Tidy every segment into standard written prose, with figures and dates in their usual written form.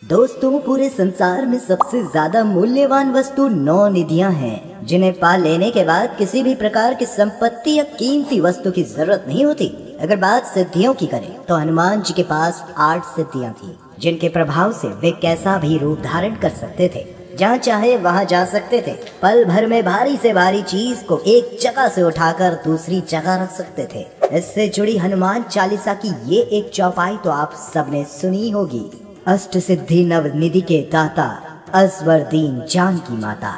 दोस्तों, पूरे संसार में सबसे ज्यादा मूल्यवान वस्तु 9 निधियां हैं, जिन्हें पा लेने के बाद किसी भी प्रकार की संपत्ति या कीमती वस्तु की जरूरत नहीं होती। अगर बात सिद्धियों की करें तो हनुमान जी के पास 8 सिद्धियां थी, जिनके प्रभाव से वे कैसा भी रूप धारण कर सकते थे, जहाँ चाहे वहाँ जा सकते थे। पल भर में भारी से भारी चीज को एक जगह से उठाकर दूसरी जगह रख सकते थे। इससे जुड़ी हनुमान चालीसा की ये एक चौपाई तो आप सबने सुनी होगी। अष्ट सिद्धि नव निधि के दाता, असवर दीन जान की माता,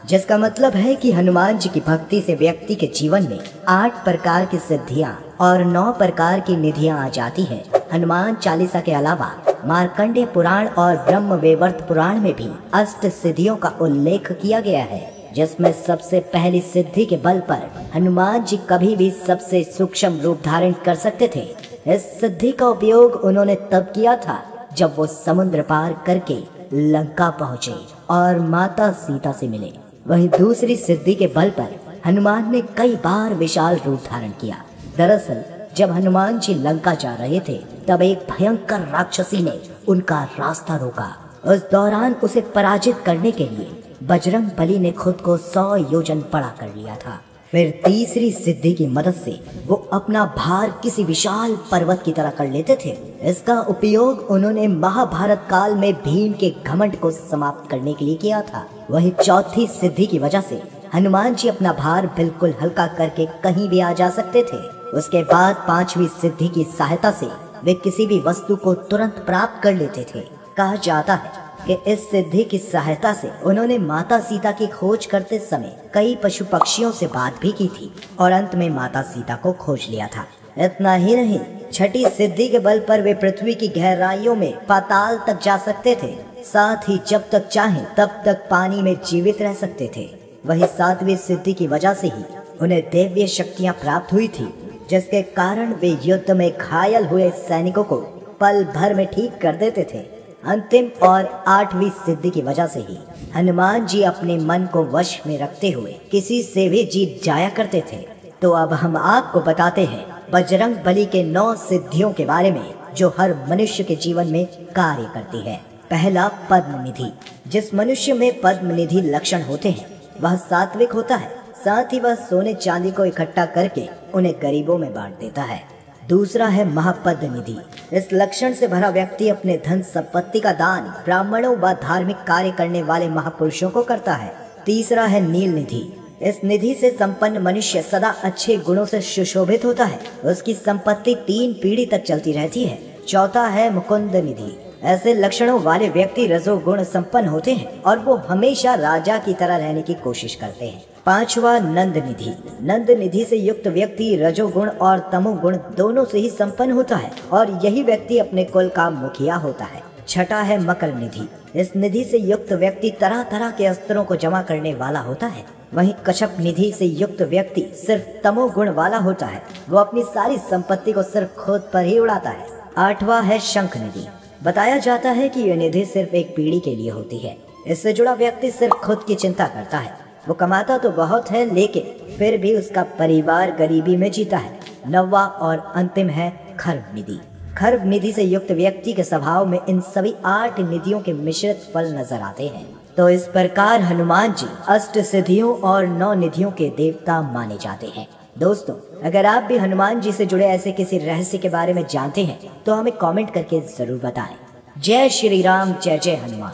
जिसका मतलब है कि हनुमान जी की भक्ति से व्यक्ति के जीवन में 8 प्रकार की सिद्धियां और 9 प्रकार की निधियां आ जाती हैं। हनुमान चालीसा के अलावा मार्कंडेय पुराण और ब्रह्म वैवर्त पुराण में भी अष्ट सिद्धियों का उल्लेख किया गया है, जिसमें सबसे पहली सिद्धि के बल पर हनुमान जी कभी भी सबसे सूक्ष्म रूप धारण कर सकते थे। इस सिद्धि का उपयोग उन्होंने तब किया था जब वो समुद्र पार करके लंका पहुँचे और माता सीता से मिले। वहीं दूसरी सिद्धि के बल पर हनुमान ने कई बार विशाल रूप धारण किया। दरअसल जब हनुमान जी लंका जा रहे थे तब एक भयंकर राक्षसी ने उनका रास्ता रोका। उस दौरान उसे पराजित करने के लिए बजरंग बली ने खुद को 100 योजन बड़ा कर लिया था। फिर तीसरी सिद्धि की मदद से वो अपना भार किसी विशाल पर्वत की तरह कर लेते थे। इसका उपयोग उन्होंने महाभारत काल में भीम के घमंड को समाप्त करने के लिए किया था। वहीं चौथी सिद्धि की वजह से हनुमान जी अपना भार बिल्कुल हल्का करके कहीं भी आ जा सकते थे। उसके बाद 5वीं सिद्धि की सहायता से वे किसी भी वस्तु को तुरंत प्राप्त कर लेते थे। कहा जाता है कि इस सिद्धि की सहायता से उन्होंने माता सीता की खोज करते समय कई पशु पक्षियों से बात भी की थी और अंत में माता सीता को खोज लिया था। इतना ही नहीं, छठी सिद्धि के बल पर वे पृथ्वी की गहराइयों में पाताल तक जा सकते थे। साथ ही जब तक चाहे तब तक पानी में जीवित रह सकते थे। वही 7वीं सिद्धि की वजह से ही उन्हें दैवीय शक्तियाँ प्राप्त हुई थी, जिसके कारण वे युद्ध में घायल हुए सैनिकों को पल भर में ठीक कर देते थे। अंतिम और 8वीं सिद्धि की वजह से ही हनुमान जी अपने मन को वश में रखते हुए किसी से भी जीत जाया करते थे। तो अब हम आपको बताते हैं बजरंग बली के 9 सिद्धियों के बारे में, जो हर मनुष्य के जीवन में कार्य करती है। पहला, पद्म निधि। जिस मनुष्य में पद्म निधि लक्षण होते हैं वह सात्विक होता है। साथ ही वह सोने चांदी को इकट्ठा करके उन्हें गरीबों में बांट देता है। दूसरा है महापद्म निधि। इस लक्षण से भरा व्यक्ति अपने धन संपत्ति का दान ब्राह्मणों व धार्मिक कार्य करने वाले महापुरुषों को करता है। तीसरा है नील निधि। इस निधि से संपन्न मनुष्य सदा अच्छे गुणों से सुशोभित होता है। उसकी संपत्ति 3 पीढ़ी तक चलती रहती है। चौथा है मुकुंद निधि। ऐसे लक्षणों वाले व्यक्ति रजोगुण संपन्न होते हैं और वो हमेशा राजा की तरह रहने की कोशिश करते हैं। 5वां, नंद निधि। नंद निधि से युक्त व्यक्ति रजोगुण और तमोगुण दोनों से ही संपन्न होता है और यही व्यक्ति अपने कुल का मुखिया होता है। 6ठा है मकर निधि। इस निधि से युक्त व्यक्ति तरह तरह के अस्त्रों को जमा करने वाला होता है। वहीं कश्यप निधि से युक्त व्यक्ति सिर्फ तमोगुण वाला होता है। वो अपनी सारी संपत्ति को सिर्फ खुद पर ही उड़ाता है। 8वां है शंख निधि। बताया जाता है कि यह निधि सिर्फ एक पीढ़ी के लिए होती है। इससे जुड़ा व्यक्ति सिर्फ खुद की चिंता करता है। वो कमाता तो बहुत है, लेकिन फिर भी उसका परिवार गरीबी में जीता है। 9वां और अंतिम है खर्व निधि। खर्व निधि से युक्त व्यक्ति के स्वभाव में इन सभी 8 निधियों के मिश्रित फल नजर आते हैं। तो इस प्रकार हनुमान जी अष्ट सिद्धियों और 9 निधियों के देवता माने जाते हैं। दोस्तों, अगर आप भी हनुमान जी से जुड़े ऐसे किसी रहस्य के बारे में जानते हैं तो हमें कमेंट करके जरूर बताएं। जय श्री राम, जय जय हनुमान।